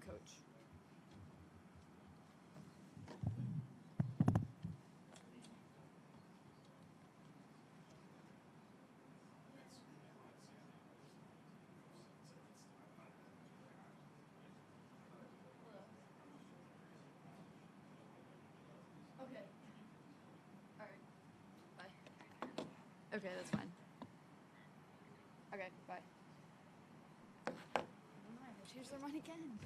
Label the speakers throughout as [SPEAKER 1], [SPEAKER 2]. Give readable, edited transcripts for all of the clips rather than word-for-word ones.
[SPEAKER 1] Coach. Okay. All right. Bye. Okay, that's fine. Okay, bye. Never mind, we'll change their mind again.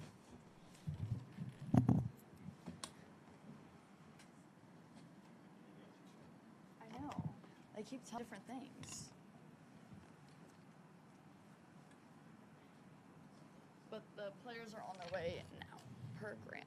[SPEAKER 1] I know. They keep telling different things. But the players are on their way now, per Grant.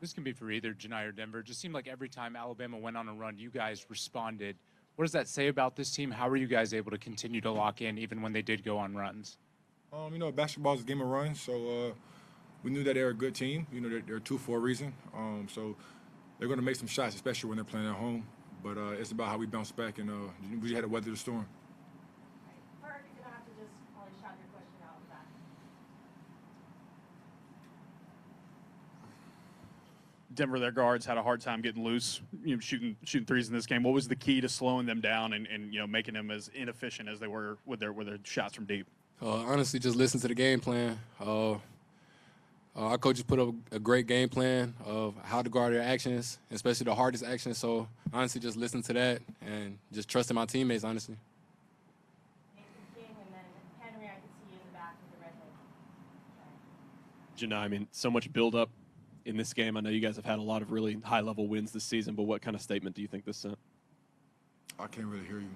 [SPEAKER 2] This can be for either Janai or Denver. It just seemed like every time Alabama went on a run, you guys responded. What does that say about this team? How were you guys able to continue to lock in even when they did go on runs?
[SPEAKER 3] Basketball is a game of runs, so we knew that they're a good team. They're two for a reason. So they're going to make some shots, especially when they're playing at home. But it's about how we bounce back, and we had to weather the storm.
[SPEAKER 4] Parker, you're going to have to just probably shout your question out of that.
[SPEAKER 5] Denver, their guards had a hard time getting loose, shooting threes in this game. What was the key to slowing them down and making them as inefficient as they were with their shots from deep?
[SPEAKER 6] Honestly, just listen to the game plan. Our coaches put up a great game plan of how to guard their actions, especially the hardest actions. So honestly, just listen to that and just trusting my teammates, honestly.
[SPEAKER 4] Nathan King, and then Henry, I could see you in the back with the red hood.
[SPEAKER 7] Janai, I mean, so much build-up in this game. I know you guys have had a lot of really high-level wins this season, but what kind of statement do you think this sent?
[SPEAKER 3] I can't really hear you.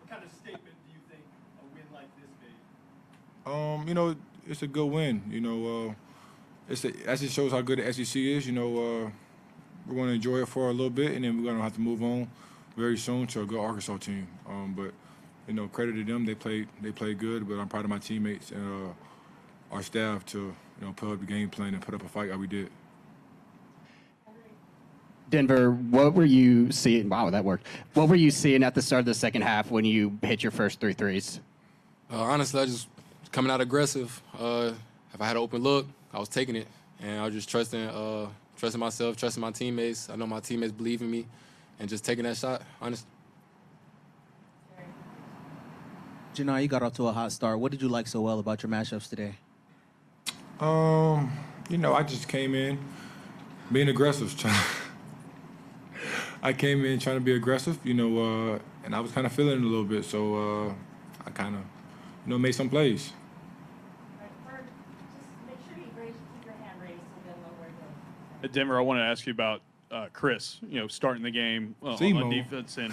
[SPEAKER 8] What kind of statement do you think a win like this made?
[SPEAKER 3] It's a good win. As it shows how good the SEC is. We're going to enjoy it for a little bit, and then we're going to have to move on very soon to a good Arkansas team. But credit to them. They played good. But I'm proud of my teammates and our staff to put up the game plan and put up a fight like we did.
[SPEAKER 9] Denver, what were you seeing? Wow, that worked. What were you seeing at the start of the second half when you hit your first 3 threes?
[SPEAKER 6] Honestly, I just coming out aggressive. If I had an open look, I was taking it, and I was just trusting myself, trusting my teammates. I know my teammates believe in me, and just taking that shot, honestly.
[SPEAKER 10] Janai, you got off to a hot start. What did you like so well about your matchups today?
[SPEAKER 3] I just came in being aggressive. I came in trying to be aggressive, and I was kind of feeling it a little bit, so I kind of, made some plays.
[SPEAKER 5] Denver, I want to ask you about Chris, starting the game on defense. And,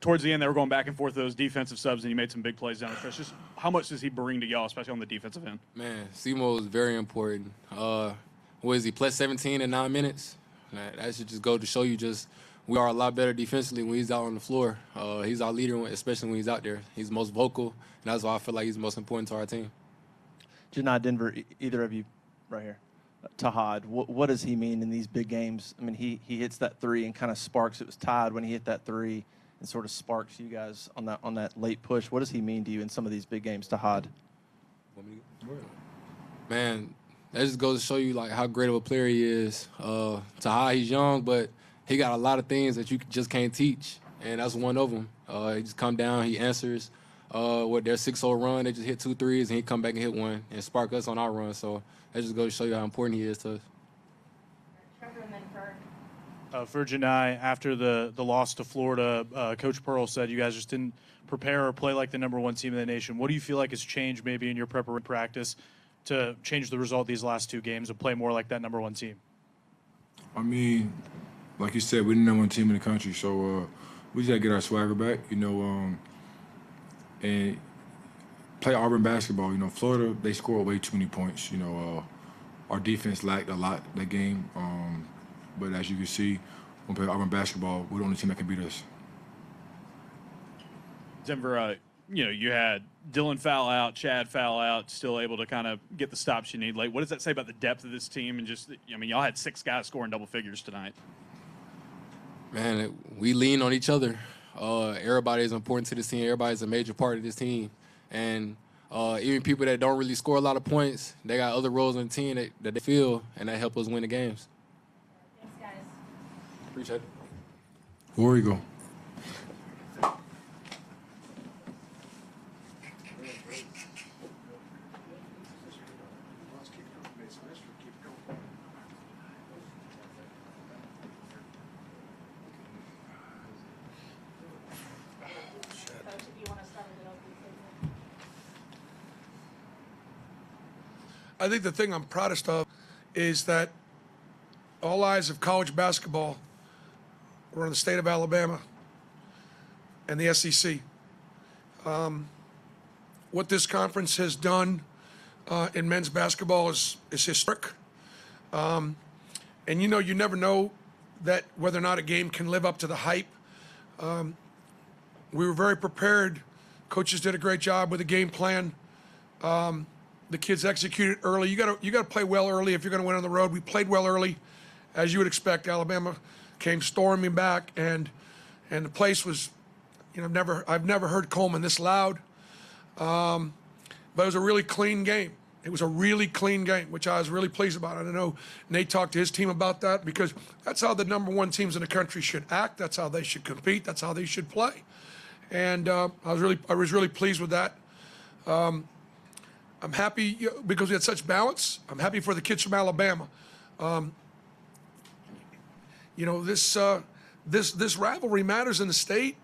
[SPEAKER 5] towards the end, they were going back and forth those defensive subs, and you made some big plays down the stretch. Just how much does he bring to y'all, especially on the defensive end?
[SPEAKER 6] Man, Simo is very important. What is he, plus 17 in 9 minutes? That should just go to show you we are a lot better defensively when he's out on the floor. He's our leader, especially when he's out there. He's most vocal, and that's why I feel like he's most important to our team.
[SPEAKER 8] Janai, Denver, either of you right here. Tahad, what does he mean in these big games? I mean, he hits that three and kind of sparks. It was tied when he hit that three and sort of sparks you guys on that late push. What does he mean to you in some of these big games, Tahad?
[SPEAKER 6] Man, that just goes to show you how great of a player he is. Tahad, he's young, but he got a lot of things that you just can't teach, and that's one of them. He just come down, he answers. With their 6-0 run, they just hit 2 threes, and he come back and hit one and spark us on our run. So that just goes to show you how important he is to us.
[SPEAKER 5] For Janai, after the loss to Florida, Coach Pearl said you guys just didn't prepare or play like the #1 team in the nation. What do you feel like has changed maybe in your practice to change the result of these last two games and play more like that number one team?
[SPEAKER 3] I mean, like you said, we're the number one team in the country, so we just got to get our swagger back, and play Auburn basketball. Florida, they scored way too many points. Our defense lacked a lot that game, but as you can see, when we play Auburn basketball, we're the only team that can beat us.
[SPEAKER 5] Denver, you had Dylan foul out, Chad foul out, still able to kind of get the stops you need. Like, what does that say about the depth of this team? And just, y'all had 6 guys scoring double figures tonight.
[SPEAKER 6] Man, we lean on each other. Everybody is important to this team. Everybody's a major part of this team. And even people that don't really score a lot of points, they got other roles on the team that they feel, and that help us win the games.
[SPEAKER 4] Thanks, guys.
[SPEAKER 6] Appreciate it.
[SPEAKER 3] Where you go?
[SPEAKER 4] Coach, if you want to start with an opening statement.
[SPEAKER 11] I think the thing I'm proudest of is that all eyes of college basketball were on the state of Alabama and the SEC. What this conference has done in men's basketball is historic. And you never know that whether or not a game can live up to the hype. We were very prepared. Coaches did a great job with the game plan. The kids executed early. You got to play well early if you're going to win on the road. We played well early, as you would expect. Alabama came storming back, and the place was, I've never heard Coleman this loud. But it was a really clean game. It was a really clean game, which I was really pleased about. I don't know, Nate talked to his team about that because that's how the number one teams in the country should act. That's how they should compete. That's how they should play. And I was really pleased with that. I'm happy because we had such balance. I'm happy for the kids from Alabama. This rivalry matters in the state,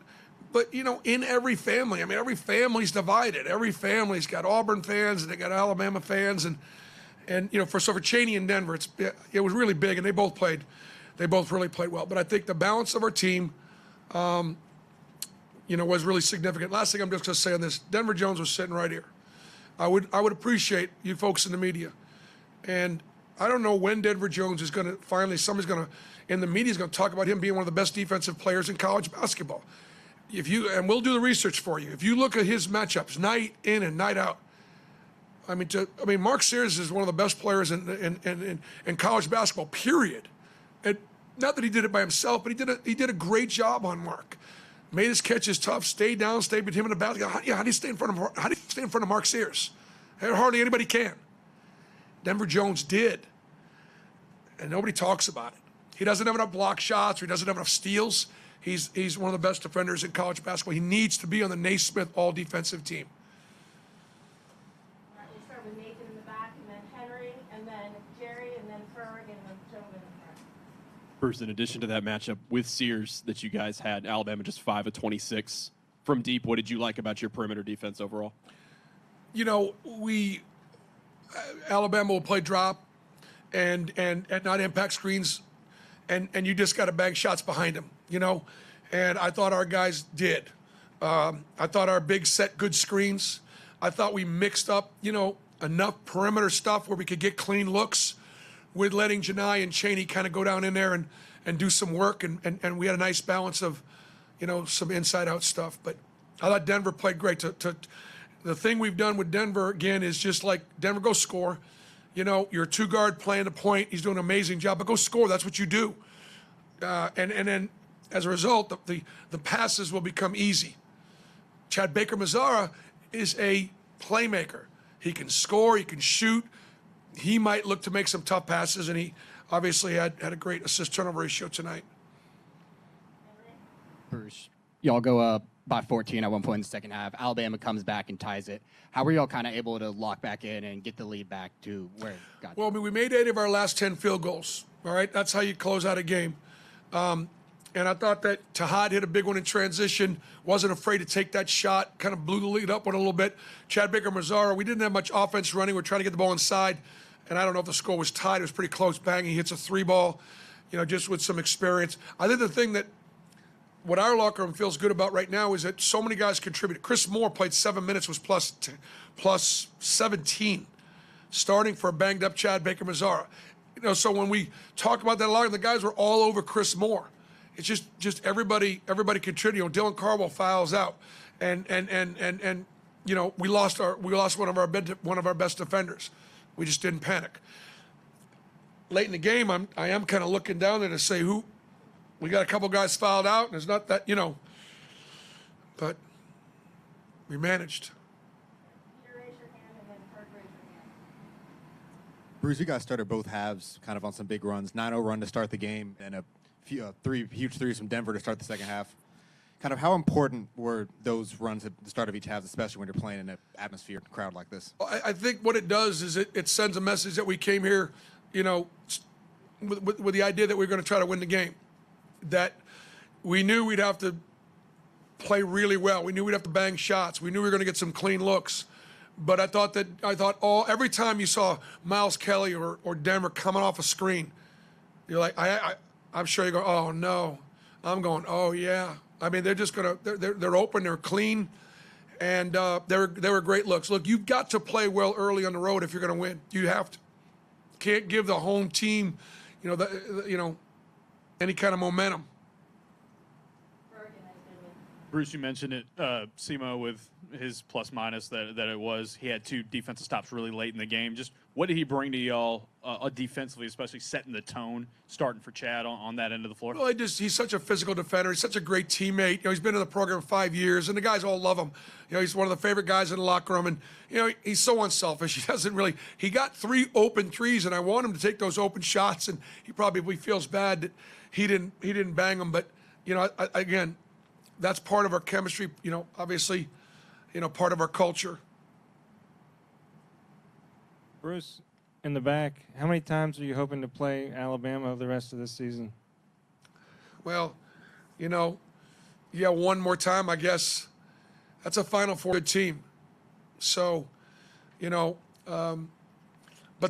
[SPEAKER 11] but in every family. I mean, every family's divided. Every family's got Auburn fans and they got Alabama fans, and for Cheney and Denver, it was really big, and they both really played well. But I think the balance of our team, was really significant. Last thing I'm just going to say on this: Denver Jones was sitting right here. I would appreciate you folks in the media, and I don't know when Denver Jones is going to in the media is going to talk about him being one of the best defensive players in college basketball. And we'll do the research for you. If you look at his matchups night in and night out, Mark Sears is one of the best players in college basketball, period. And not that he did it by himself, but he did a great job on Mark. Made his catches tough, stayed between him and the basket. How do you stay in front of Mark Sears? Hardly anybody can. Denver Jones did, and nobody talks about it. He doesn't have enough block shots, or he doesn't have enough steals. He's one of the best defenders in college basketball. He needs to be on the Naismith all-defensive team.
[SPEAKER 4] All right, we'll start with Nathan in the back, and then Henry, and then Jerry, and then Ferg, and then gentleman in front.
[SPEAKER 7] Bruce, in addition to that matchup with Sears that you guys had, Alabama just 5 of 26 from deep. What did you like about your perimeter defense overall?
[SPEAKER 11] Alabama will play drop and not impact screens, and you just got to bang shots behind them, And I thought our guys did. I thought our big set good screens. I thought we mixed up, enough perimeter stuff where we could get clean looks with letting Janai and Cheney kind of go down in there and do some work, and we had a nice balance of, some inside-out stuff. But I thought Denver played great. The thing we've done with Denver, again, is just like, Denver, go score. You're a two-guard playing the point. He's doing an amazing job, but go score. That's what you do. And then, as a result, the passes will become easy. Chad Baker-Mazara is a playmaker. He can score. He can shoot. He might look to make some tough passes, and he obviously had a great assist-turnover ratio tonight.
[SPEAKER 9] Bruce, y'all go up by 14 at one point in the second half. Alabama comes back and ties it. How were y'all kind of able to lock back in and get the lead back to where it got?
[SPEAKER 11] Well, we made 8 of our last 10 field goals. All right, that's how you close out a game. And I thought that Tahad hit a big one in transition, wasn't afraid to take that shot, kind of blew the lead up one a little bit. Chad Baker-Mazara, we didn't have much offense running. We're trying to get the ball inside, and I don't know if the score was tied. It was pretty close. Bang, he hits a 3-ball, just with some experience. I think the thing that what our locker room feels good about right now is that so many guys contributed. Chris Moore played 7 minutes, was plus 17, starting for a banged-up Chad Baker-Mazara. So when we talk about that a lot, the guys were all over Chris Moore. It's just everybody contributing. Dylan Carwell fouls out, and we lost one of our best defenders. We just didn't panic. Late in the game, I am kind of looking down there to say who. We got a couple guys fouled out, and it's not that but we managed.
[SPEAKER 4] Peter, raise your hand, and then Kurt, raise your hand.
[SPEAKER 12] Bruce, you guys started both halves kind of on some big runs. 9-0 run to start the game, and a few huge threes from Denver to start the second half. Kind of how important were those runs at the start of each half, especially when you're playing in an atmosphere crowd like this?
[SPEAKER 11] I think what it does is it sends a message that we came here, with the idea that we we're going to try to win the game. That we knew we'd have to play really well. We knew we'd have to bang shots. We knew we were going to get some clean looks. But I thought every time you saw Miles Kelly or Denver coming off a screen, you're like, I'm sure you're going, oh no. I'm going, oh yeah. I mean, they're just they're open, they're clean, and they were great looks. Look, you've got to play well early on the road if you're going to win. You have to. Can't give the home team, any kind of momentum.
[SPEAKER 5] Bruce, you mentioned it, Simo, with his plus minus that it was. He had 2 defensive stops really late in the game. Just what did he bring to y'all defensively, especially setting the tone, starting for Chad on that end of the floor?
[SPEAKER 11] Well, he's such a physical defender. He's such a great teammate. He's been in the program 5 years, and the guys all love him. He's one of the favorite guys in the locker room, and he's so unselfish. He got 3 open threes, and I want him to take those open shots, and he probably feels bad that he didn't bang them. But again, that's part of our chemistry. Obviously, part of our culture.
[SPEAKER 13] Bruce, in the back, how many times are you hoping to play Alabama the rest of this season?
[SPEAKER 11] Well, one more time, I guess. That's a Final Four good team. So, but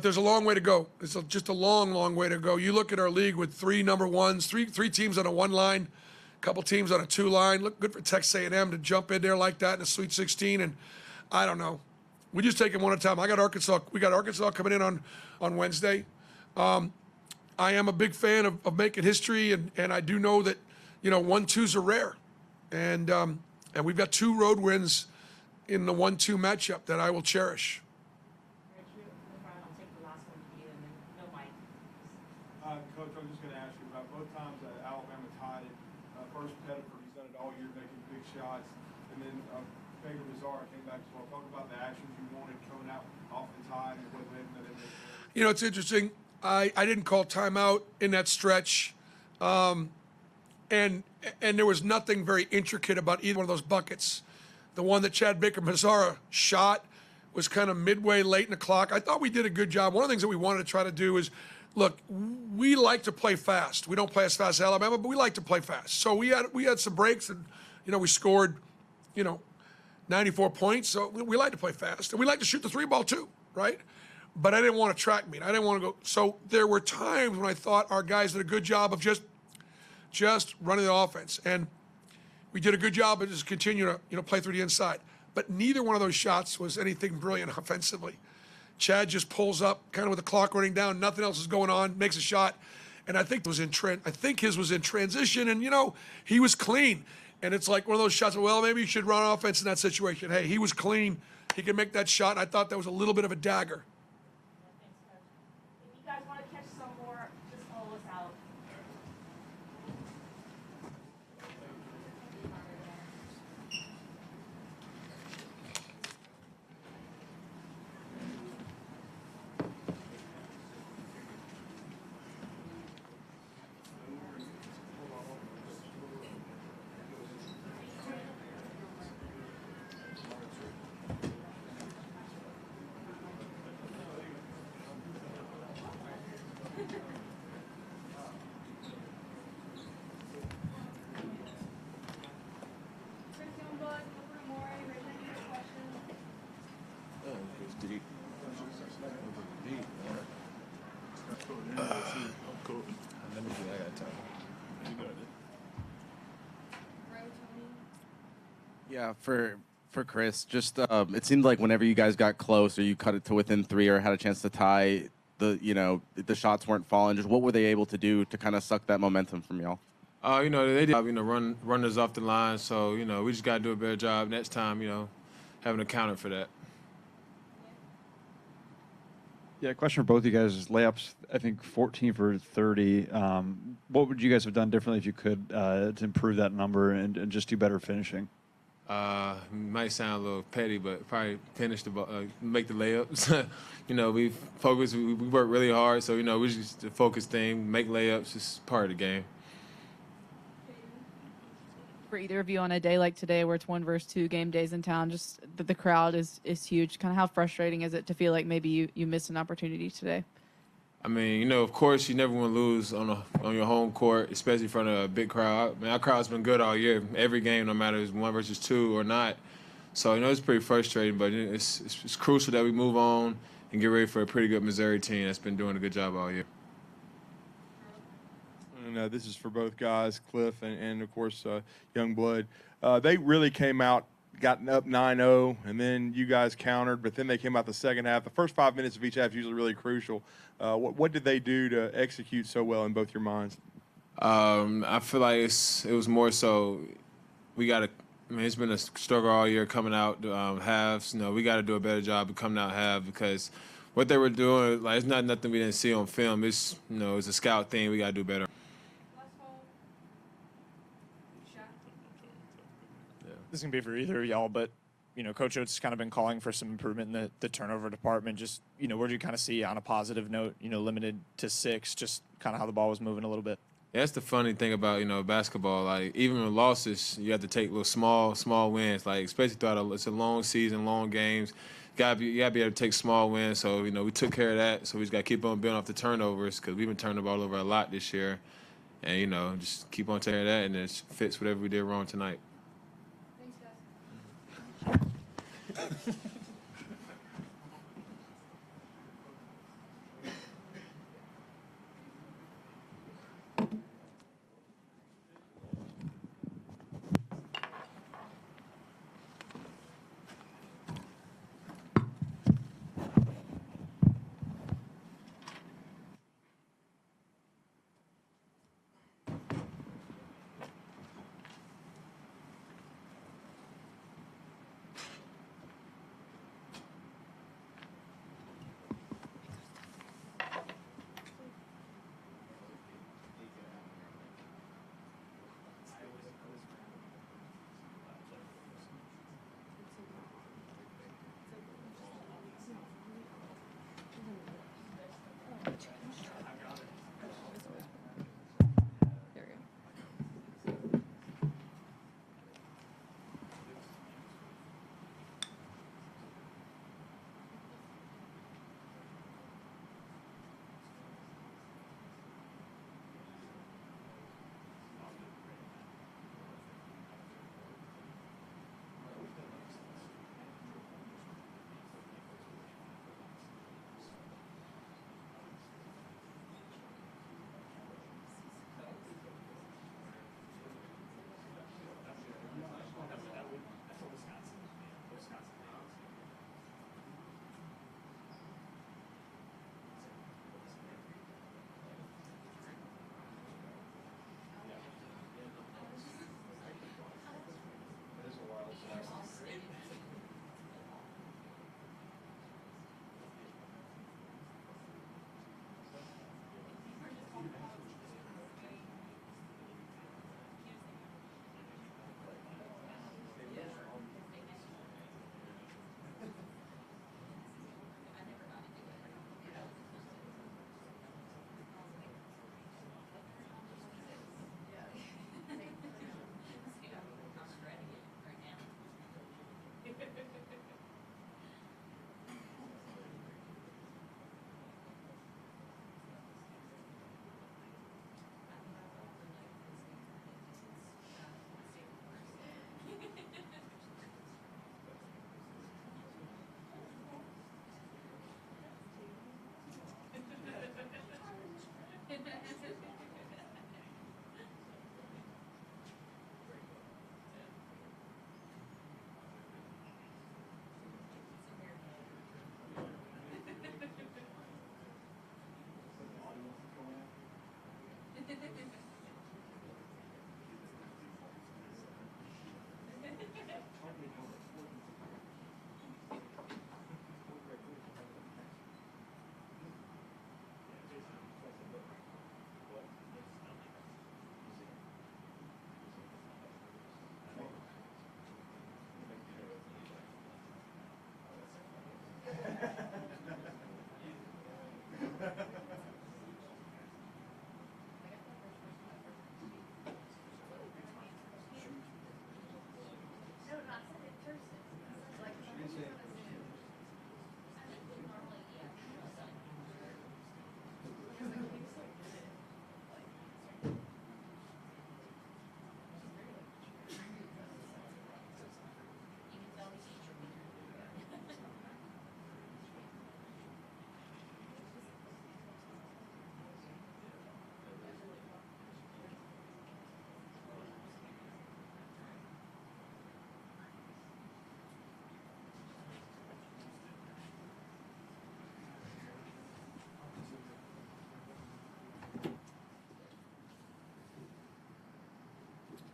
[SPEAKER 11] there's a long way to go. It's just a long, long way to go. You look at our league with 3 number ones, three teams on a 1 line, a couple teams on a 2 line. Look good for Texas A&M to jump in there like that in the Sweet 16. And I don't know. We just take it one at a time. We got Arkansas coming in on Wednesday. I am a big fan of making history, and I do know that 1-2s are rare, and we've got 2 road wins in the 1-2 matchup that I will cherish.
[SPEAKER 4] I'll take the last one to you, and then no mic.
[SPEAKER 3] Coach, I'm just going to ask you about both times that Alabama tied it. First, Pettiford, he's done it all year, making big shots, and then Baker-Mazara came back as well. Talk about the actions you wanted coming out off the tie and what led to that.
[SPEAKER 11] It's interesting. I didn't call timeout in that stretch, and there was nothing very intricate about either one of those buckets. The one that Chad Baker-Mazara shot was kind of midway late in the clock. I thought we did a good job. One of the things that we wanted to try to do is, look, we like to play fast. We don't play as fast as Alabama, but we like to play fast. So we had some breaks, and we scored, 94 points. So we like to play fast, and we like to shoot the 3-ball too, right? But I didn't want to track meet. I didn't want to go. So there were times when I thought our guys did a good job of just running the offense, and we did a good job of just continue to play through the inside. But neither one of those shots was anything brilliant offensively. Chad just pulls up, kind of with the clock running down, nothing else is going on, makes a shot, and I think his was in transition, and he was clean. And it's like one of those shots. Well, maybe you should run offense in that situation. Hey, he was clean. He could make that shot. And I thought that was a little bit of a dagger.
[SPEAKER 4] If you guys want to catch some more, just call us out.
[SPEAKER 14] Yeah, for Chris, just it seemed like whenever you guys got close or you cut it to within 3 or had a chance to tie, the shots weren't falling. Just what were they able to do to kind of suck that momentum from y'all?
[SPEAKER 3] They did, runners off the line. So, we just got to do a better job next time, having accounted for that.
[SPEAKER 15] Yeah, question for both of you guys is layups, I think 14 for 30. What would you guys have done differently if you could to improve that number and just do better finishing?
[SPEAKER 3] Might sound a little petty, but probably finish the ball, make the layups. We focus, we work really hard, so, we just the focus thing, make layups, it's part of the game.
[SPEAKER 16] For either of you on a day like today where it's 1 versus 2 game days in town, just the crowd is huge. Kind of how frustrating is it to feel like maybe you missed an opportunity today?
[SPEAKER 3] I mean, of course, you never want to lose on your home court, especially in front of a big crowd. I mean, our crowd's been good all year, every game, no matter if it's 1 versus 2 or not. So, it's pretty frustrating, but it's crucial that we move on and get ready for a pretty good Missouri team that's been doing a good job all year.
[SPEAKER 17] And this is for both guys, Cliff and of course, Youngblood. They really came out, got up 9-0, and then you guys countered, but then they came out the second half. The first 5 minutes of each half is usually really crucial. What did they do to execute so well in both your minds?
[SPEAKER 3] I feel like it was more so it's been a struggle all year coming out halves. We got to do a better job of coming out half because what they were doing, it's not nothing we didn't see on film. It's, it's a scout thing. We got to do better.
[SPEAKER 18] This can be for either of y'all, but Coach Oates has kind of been calling for some improvement in the turnover department. Just where do you kind of see on a positive note? Limited to 6, just kind of how the ball was moving a little bit.
[SPEAKER 3] Yeah, that's the funny thing about basketball. Like even with losses, you have to take little small wins. Like especially throughout it's a long season, long games. You gotta be able to take small wins. So we took care of that. So we just gotta keep on building off the turnovers because we've been turning the ball over a lot this year, and just keep on taking care of that, and it fits whatever we did wrong tonight.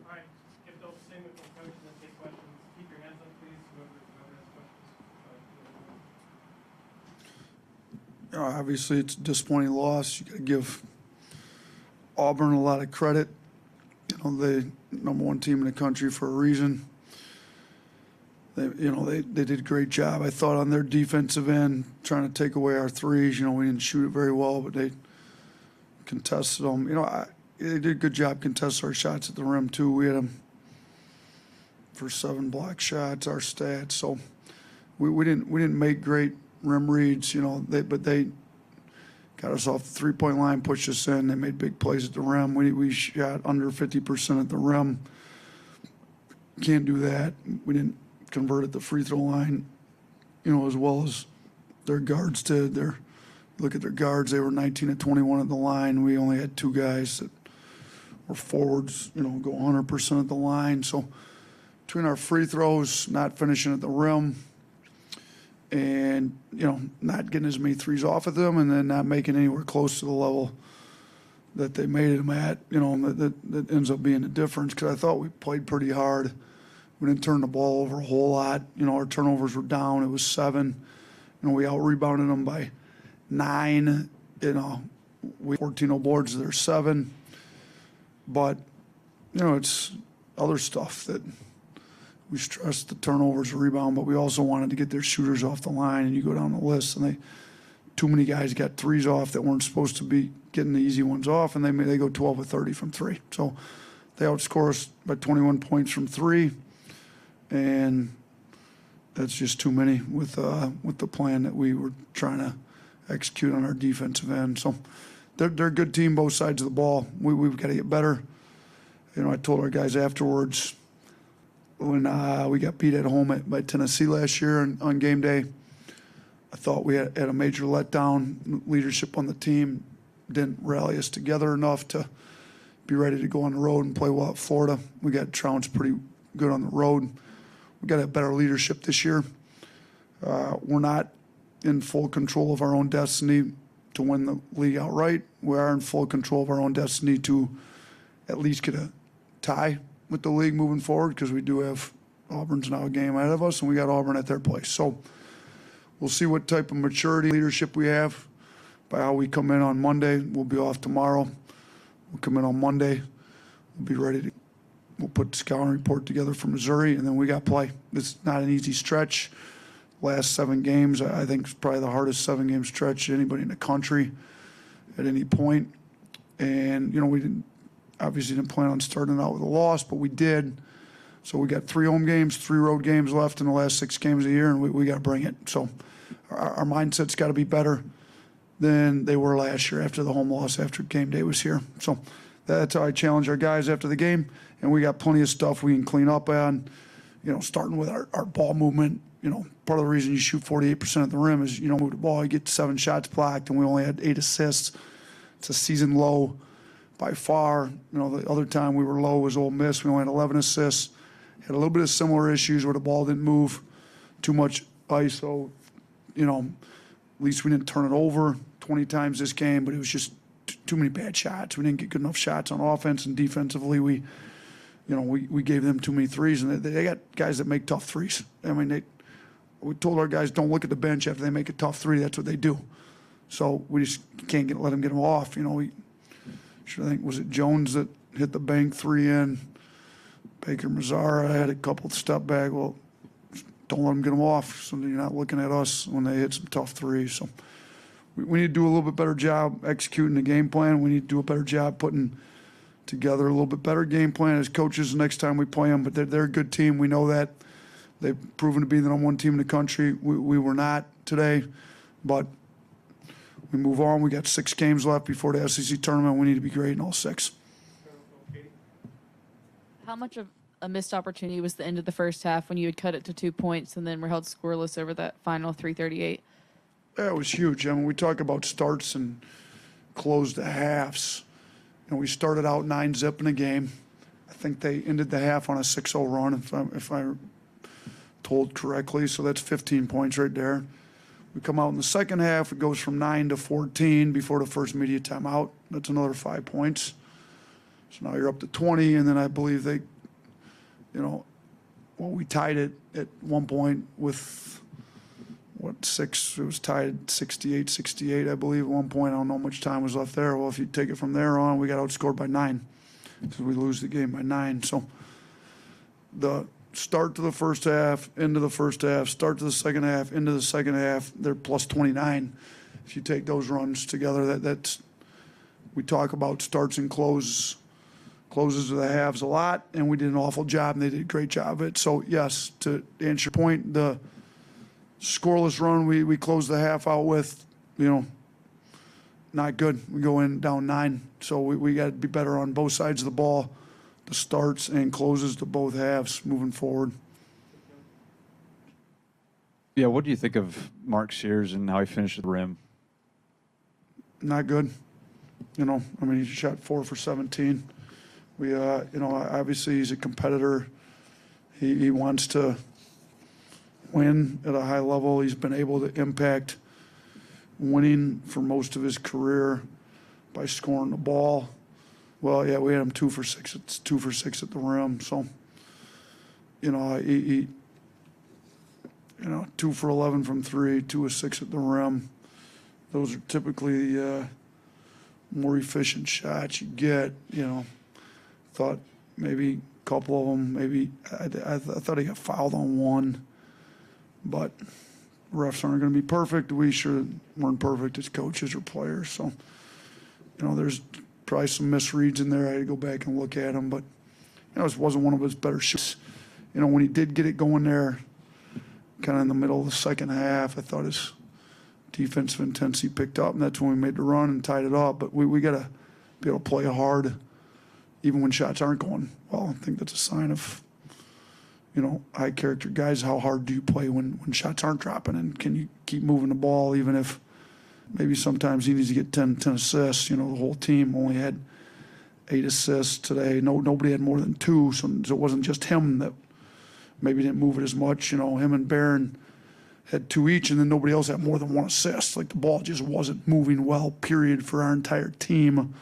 [SPEAKER 13] All right, get those same with the coach and then take questions. Keep your hands up, please. Whoever has questions.
[SPEAKER 19] Obviously, it's a disappointing loss. You got to give Auburn a lot of credit. They #1 team in the country for a reason. They did a great job. I thought on their defensive end, trying to take away our threes. We didn't shoot it very well, but they contested them. They did a good job contesting our shots at the rim too. We had them for 7 block shots, our stats. So we didn't make great rim reads, but they got us off the 3-point line, pushed us in. They made big plays at the rim. We shot under 50% at the rim. Can't do that. We didn't convert at the free throw line, as well as their guards did. Look at their guards. They were 19 of 21 at the line. We only had 2 guys that were forwards, go 100% at the line. So between our free throws, not finishing at the rim, and, not getting as many threes off of them, and then not making anywhere close to the level that they made them at, that ends up being the difference. Because I thought we played pretty hard. We didn't turn the ball over a whole lot. Our turnovers were down. It was 7. We out-rebounded them by 9. We 14 boards, they're 7. But, it's other stuff that we stressed, the turnovers, rebound, but we also wanted to get their shooters off the line. And you go down the list, and too many guys got threes off that weren't supposed to be getting the easy ones off, and they go 12 of 30 from 3. So they outscore us by 21 points from 3, and that's just too many with the plan that we were trying to execute on our defensive end. So they're a good team, both sides of the ball. We've got to get better. I told our guys afterwards, when we got beat at home by Tennessee last year on game day, I thought we had a major letdown. Leadership on the team didn't rally us together enough to be ready to go on the road and play well at Florida. We got trounced pretty good on the road. We got to have better leadership this year. We're not in full control of our own destiny to win the league outright. We are in full control of our own destiny to at least get a tie with the league moving forward, because we do have Auburn's now a game ahead of us, and we got Auburn at their place. So we'll see what type of maturity leadership we have by how we come in on Monday. We'll be off tomorrow. We'll come in on Monday. We'll be ready to. We'll put the scouting report together for Missouri, and then we got play. It's not an easy stretch. Last 7 games, I think, is probably the hardest 7-game stretch anybody in the country at any point. And we obviously didn't plan on starting out with a loss, but we did. So we got 3 home games, 3 road games left in the last 6 games of the year, and we got to bring it. So our mindset's got to be better than they were last year after the home loss, after game day was here. So that's how I challenge our guys after the game, and we got plenty of stuff we can clean up on, starting with our ball movement. Part of the reason you shoot 48% at the rim is you don't move the ball. You get 7 shots blocked, and we only had 8 assists. It's a season low by far. The other time we were low was Ole Miss. We only had 11 assists. Had a little bit of similar issues where the ball didn't move too much ISO. At least we didn't turn it over 20 times this game, but it was just too many bad shots. We didn't get good enough shots on offense, and defensively we we gave them too many threes, and they got guys that make tough threes. I mean, we told our guys, don't look at the bench after they make a tough three. That's what they do. So we just can't let them get them off. We should think, was it Jones that hit the bank three in? Baker Mazzara had a couple step back. Well, don't let them get them off, so you're not looking at us when they hit some tough threes. So we need to do a little bit better job executing the game plan. We need to do a better job putting together a little bit better game plan as coaches the next time we play them. But they're a good team. We know that. They've proven to be the #1 team in the country. We were not today, but we move on. We got 6 games left before the SEC tournament. We need to be great in all 6.
[SPEAKER 16] How much of a missed opportunity was the end of the first half when you had cut it to 2 points and then were held scoreless over that final 3:38?
[SPEAKER 19] Yeah, it was huge. I mean, we talk about starts and closed the halves. We started out 9-zip in a game. I think they ended the half on a 6-0 run, if I told correctly. So that's 15 points right there. We come out in the second half. It goes from 9 to 14 before the first media timeout. That's another 5 points. So now you're up to 20, and then I believe they, we tied it at one point with, 6? It was tied 68-68, I believe, at one point. I don't know how much time was left there. Well, if you take it from there on, we got outscored by 9 because we lose the game by 9. So the start to the first half, into the first half, start to the second half, into the second half, they're plus 29. If you take those runs together, that's we talk about starts and closes of the halves a lot, and we did an awful job, and they did a great job of it. So, yes, to answer your point, the scoreless run we closed the half out with, not good. We go in down 9. So we got to be better on both sides of the ball, the starts and closes to both halves moving forward.
[SPEAKER 15] Yeah, what do you think of Mark Sears and how he finished at the rim?
[SPEAKER 19] Not good. He shot 4 for 17. We, obviously he's a competitor. He wants to win at a high level. He's been able to impact winning for most of his career by scoring the ball. Well, yeah, we had him 2 for 6. It's 2 for 6 at the rim. So, he 2 for 11 from 3, 2 of 6 at the rim. Those are typically more efficient shots you get. Thought maybe a couple of them. Maybe I thought he got fouled on one, but refs aren't going to be perfect. We sure weren't perfect as coaches or players. So, there's probably some misreads in there. I had to go back and look at them, but it wasn't one of his better shots. When he did get it going there, kind of in the middle of the second half, I thought his defensive intensity picked up, and that's when we made the run and tied it up. But we got to be able to play hard, even when shots aren't going well. I think that's a sign of, high character guys. How hard do you play when shots aren't dropping, and can you keep moving the ball even if maybe sometimes he needs to get 10 assists. The whole team only had 8 assists today. Nobody had more than 2, so it wasn't just him that maybe didn't move it as much. Him and Barron had 2 each, and then nobody else had more than 1 assist. Like, the ball just wasn't moving well, period, for our entire team.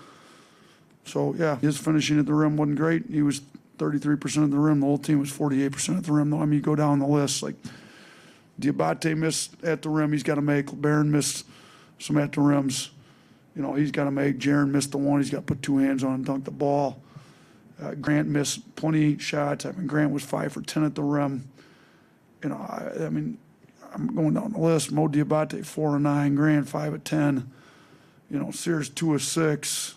[SPEAKER 19] So, yeah, his finishing at the rim wasn't great. He was 33% of the rim. The whole team was 48% at the rim. You go down the list, like Diabate missed at the rim. He's got to make. Barron missed some at the rims. He's got to make. Jaron missed the one. He's got to put 2 hands on and dunk the ball. Grant missed plenty of shots. Grant was 5 for 10 at the rim. I'm going down the list. Mo Diabate, 4 of 9. Grant, 5 of 10. Sears, 2 of 6.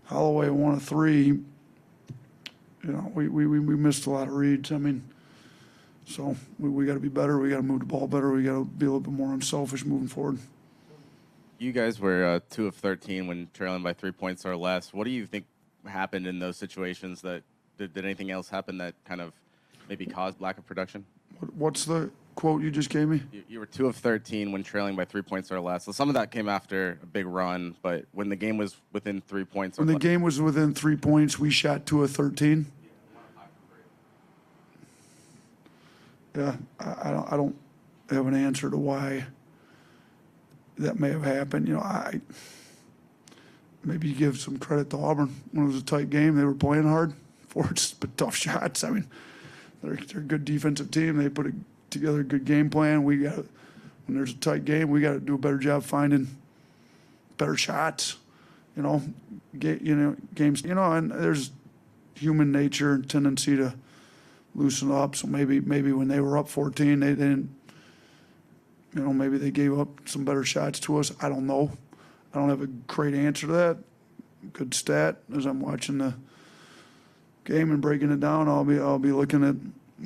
[SPEAKER 19] Holloway, 1 of 3. We missed a lot of reads. So we got to be better. We got to move the ball better. We got to be a little bit more unselfish moving forward.
[SPEAKER 14] You guys were 2 of 13 when trailing by 3 points or less. What do you think happened in those situations? Did anything else happen that kind of maybe caused lack of production?
[SPEAKER 19] What's the quote you just gave me?
[SPEAKER 14] You were 2 of 13 when trailing by 3 points or less. So some of that came after a big run, but when the game was within 3 points.
[SPEAKER 19] When the game was within 3 points, we shot 2 of 13. Yeah, I don't have an answer to why that may have happened. Maybe you give some credit to Auburn. When it was a tight game, they were playing hard. sports, but tough shots. I mean, they're a good defensive team. They put together a good game plan. When there's a tight game, we got to do a better job finding better shots. Games. And there's human nature and tendency to loosen up. So maybe when they were up 14, they didn't. Maybe they gave up some better shots to us. I don't know. I don't have a great answer to that. Good stat as I'm watching the game and breaking it down. I'll be looking at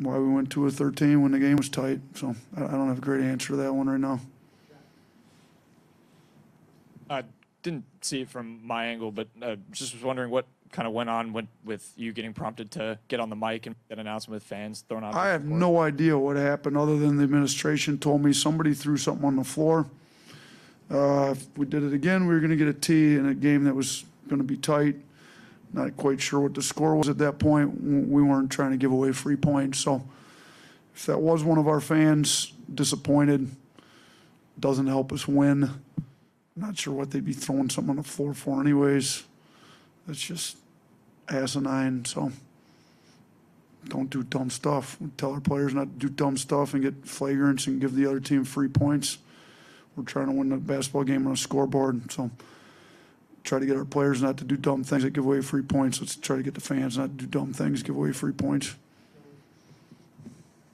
[SPEAKER 19] why we went 2 of 13 when the game was tight. So I don't have a great answer to that one right now.
[SPEAKER 18] I didn't see it from my angle, but just was wondering what kind of went on with you getting prompted to get on the mic and that announcement with fans thrown out.
[SPEAKER 19] I have no idea what happened other than the administration told me somebody threw something on the floor. If we did it again, we were going to get a T in a game that was going to be tight. Not quite sure what the score was at that point. We weren't trying to give away free points. So if that was one of our fans disappointed, doesn't help us win. Not sure what they'd be throwing something on the floor for anyways. It's just asinine. So don't do dumb stuff. We tell our players not to do dumb stuff and get flagrants and give the other team free points. We're trying to win the basketball game on a scoreboard. So try to get our players not to do dumb things that give away free points. Let's try to get the fans not to do dumb things, give away free points.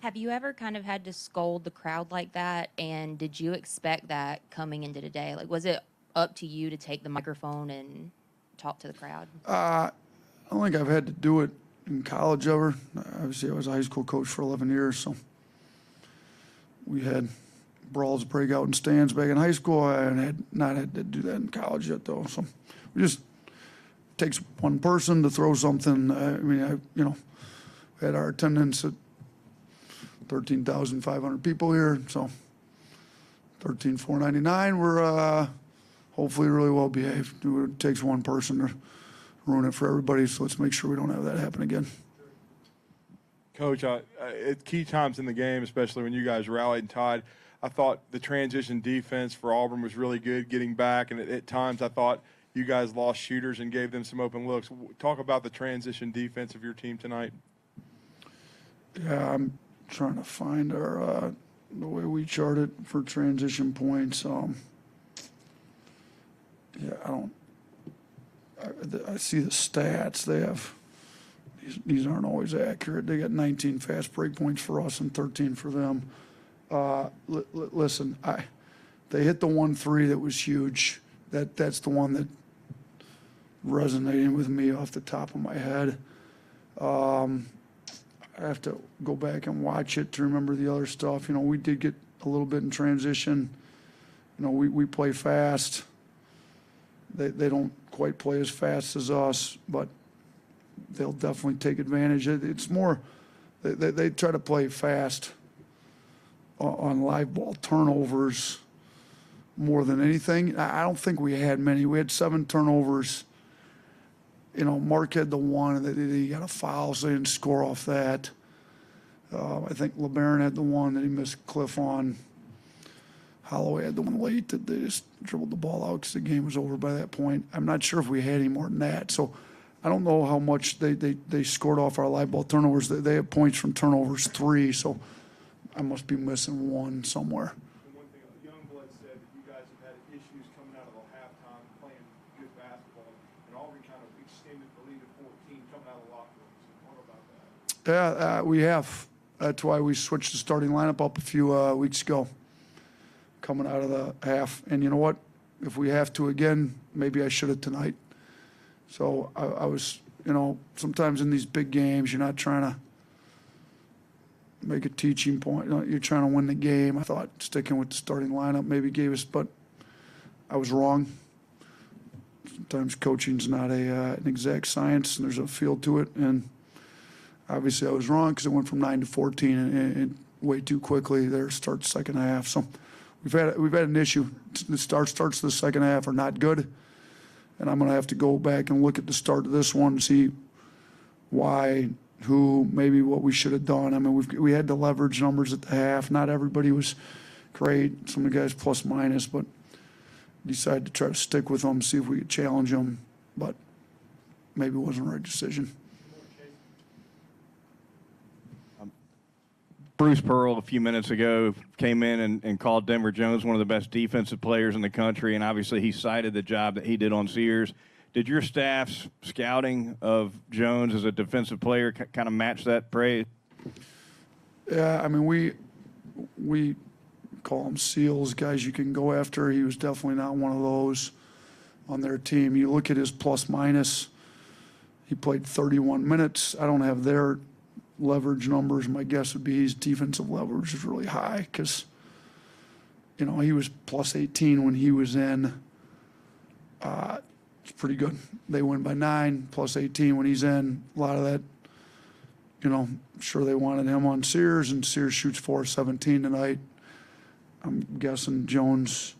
[SPEAKER 20] Have you ever kind of had to scold the crowd like that? And did you expect that coming into today? Like, was it up to you to take the microphone and talk to the crowd?
[SPEAKER 19] I don't think I've had to do it in college ever. Obviously, I was a high school coach for 11 years, so we had brawls break out in stands back in high school. I had not had to do that in college yet, though. So we just takes one person to throw something. We had our attendance at 13,500 people here, so 13,499. We're hopefully really well behaved. It takes one person to ruin it for everybody, so let's make sure we don't have that happen again.
[SPEAKER 17] Coach, at key times in the game, especially when you guys rallied and tied, I thought the transition defense for Auburn was really good getting back, and at times I thought you guys lost shooters and gave them some open looks. Talk about the transition defense of your team tonight.
[SPEAKER 19] Yeah, I'm trying to find our the way we chart it for transition points. I see the stats. They have these aren't always accurate. They got 19 fast break points for us and 13 for them. Listen, they hit the 1-3 that was huge. That's the one that resonated with me off the top of my head. I have to go back and watch it to remember the other stuff. We did get a little bit in transition. We play fast. They don't quite play as fast as us, but they'll definitely take advantage. It's more, they try to play fast on live ball turnovers more than anything. I don't think we had many. We had 7 turnovers. Mark had the one, and he got a foul, so they didn't score off that. I think LeBaron had the one that he missed Cliff on. Holloway had the one late that they just dribbled the ball out because the game was over by that point. I'm not sure if we had any more than that. So I don't know how much they scored off our live ball turnovers. They have points from turnovers 3, so I must be missing one somewhere.
[SPEAKER 17] And one thing, Youngblood said that you guys have had issues coming out of the halftime playing good basketball, and Auburn kind of extended the lead to 14 coming out of the locker room. So what about that?
[SPEAKER 19] Yeah, we have. That's why we switched the starting lineup up a few weeks ago, coming out of the half. And you know what? If we have to again, maybe I should have tonight. So I was, sometimes in these big games, you're not trying to make a teaching point. You're trying to win the game. I thought sticking with the starting lineup maybe gave us, but I was wrong. Sometimes coaching's not an exact science, and there's a field to it. And obviously I was wrong because it went from 9 to 14 and way too quickly there to start the second half. So we've had an issue. The starts of the second half are not good, and I'm going to have to go back and look at the start of this one and see why, who, maybe what we should have done. I mean, we had to leverage numbers at the half. Not everybody was great. Some of the guys plus minus, but decided to try to stick with them, see if we could challenge them. But maybe it wasn't the right decision.
[SPEAKER 21] Bruce Pearl a few minutes ago came in and called Denver Jones one of the best defensive players in the country, and obviously he cited the job that he did on Sears. Did your staff's scouting of Jones as a defensive player kind of match that praise?
[SPEAKER 19] Yeah, I mean, we call them SEALs, guys you can go after. He was definitely not one of those on their team. You look at his plus minus, he played 31 minutes. I don't have their leverage numbers. My guess would be his defensive leverage is really high because, you know, he was plus 18 when he was in. It's pretty good. They win by 9, plus 18 when he's in. A lot of that, you know, I'm sure they wanted him on Sears, and Sears shoots 4-17 tonight. I'm guessing Jones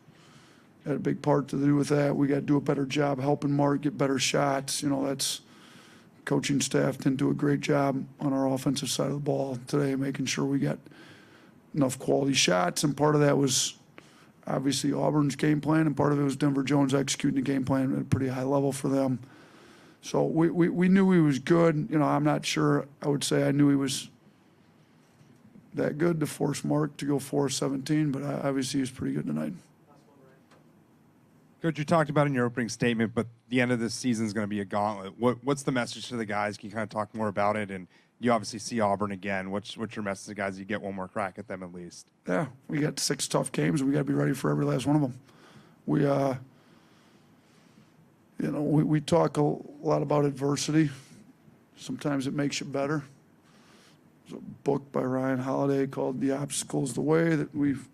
[SPEAKER 19] had a big part to do with that. We got to do a better job helping Mark get better shots. You know, that's coaching staff didn't do a great job on our offensive side of the ball today, making sure we got enough quality shots. And part of that was obviously Auburn's game plan, and part of it was Denver Jones executing the game plan at a pretty high level for them. So we knew he was good. You know, I'm not sure I would say I knew he was that good to force Mark to go 4-17, but obviously he was pretty good tonight.
[SPEAKER 22] Coach, you talked about in your opening statement, but the end of this season is going to be a gauntlet. What's the message to the guys? Can you kind of talk more about it? And you obviously see Auburn again. What's your message to the guys? You get one more crack at them at least.
[SPEAKER 19] Yeah, we got 6 tough games. We got to be ready for every last one of them. We, you know, we talk a lot about adversity. Sometimes it makes you better. There's a book by Ryan Holiday called "The Obstacle is the Way" that we've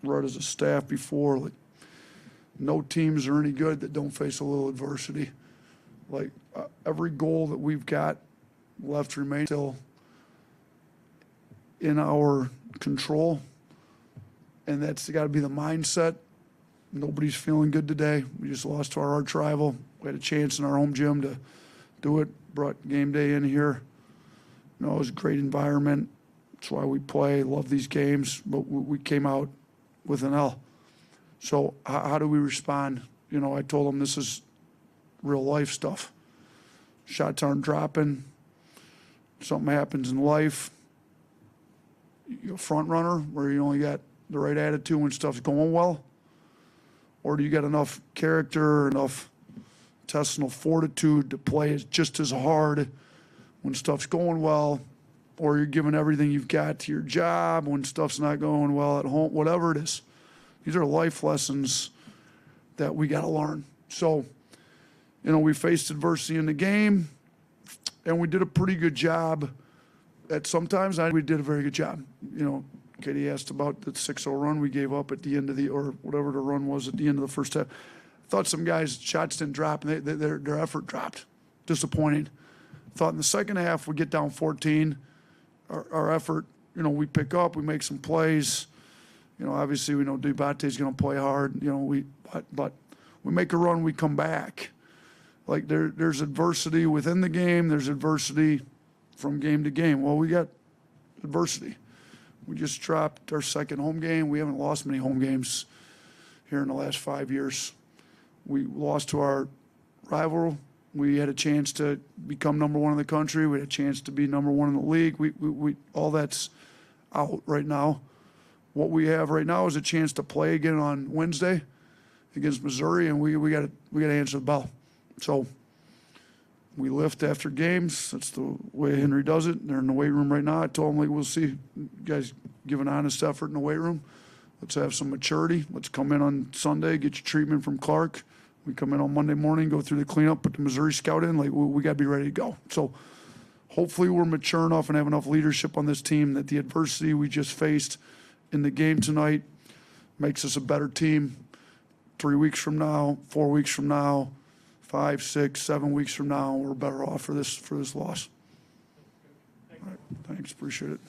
[SPEAKER 19] read as a staff before. Like, no teams are any good that don't face a little adversity. Like, every goal that we've got left remains still in our control, and that's got to be the mindset. Nobody's feeling good today. We just lost to our arch rival. We had a chance in our home gym to do it. Brought game day in here. You know, it was a great environment. That's why we play. Love these games, but we came out with an L. So how do we respond? You know, I told them this is real life stuff. Shots aren't dropping. Something happens in life. You're a front runner where you only got the right attitude when stuff's going well, or do you got enough character, enough intestinal fortitude to play just as hard when stuff's going well, or you're giving everything you've got to your job when stuff's not going well at home, whatever it is. These are life lessons that we got to learn. So, you know, we faced adversity in the game, and we did a pretty good job. At sometimes we did a very good job. You know, Katie asked about the 6-0 run we gave up at the end of the, or whatever the run was at the end of the first half. I thought some guys' shots didn't drop, and their effort dropped. Disappointing. Thought in the second half we get down 14. Our effort, you know, we pick up, we make some plays. You know, obviously we know Dubate's going to play hard. You know, but we make a run, we come back. Like there's adversity within the game. There's adversity from game to game. Well, we got adversity. We just dropped our second home game. We haven't lost many home games here in the last 5 years. We lost to our rival. We had a chance to become number 1 in the country. We had a chance to be number 1 in the league. We all that's out right now. What we have right now is a chance to play again on Wednesday against Missouri, and we got to answer the bell. So we lift after games. That's the way Henry does it. They're in the weight room right now. I told them, like, we'll see. You guys give an honest effort in the weight room. Let's have some maturity. Let's come in on Sunday, get your treatment from Clark. We come in on Monday morning, go through the cleanup, put the Missouri scout in. Like, we got to be ready to go. So hopefully we're mature enough and have enough leadership on this team that the adversity we just faced in the game tonight makes us a better team 3 weeks from now, 4 weeks from now, 5, 6, 7 weeks from now. We're better off for this loss. All right, thanks, appreciate it.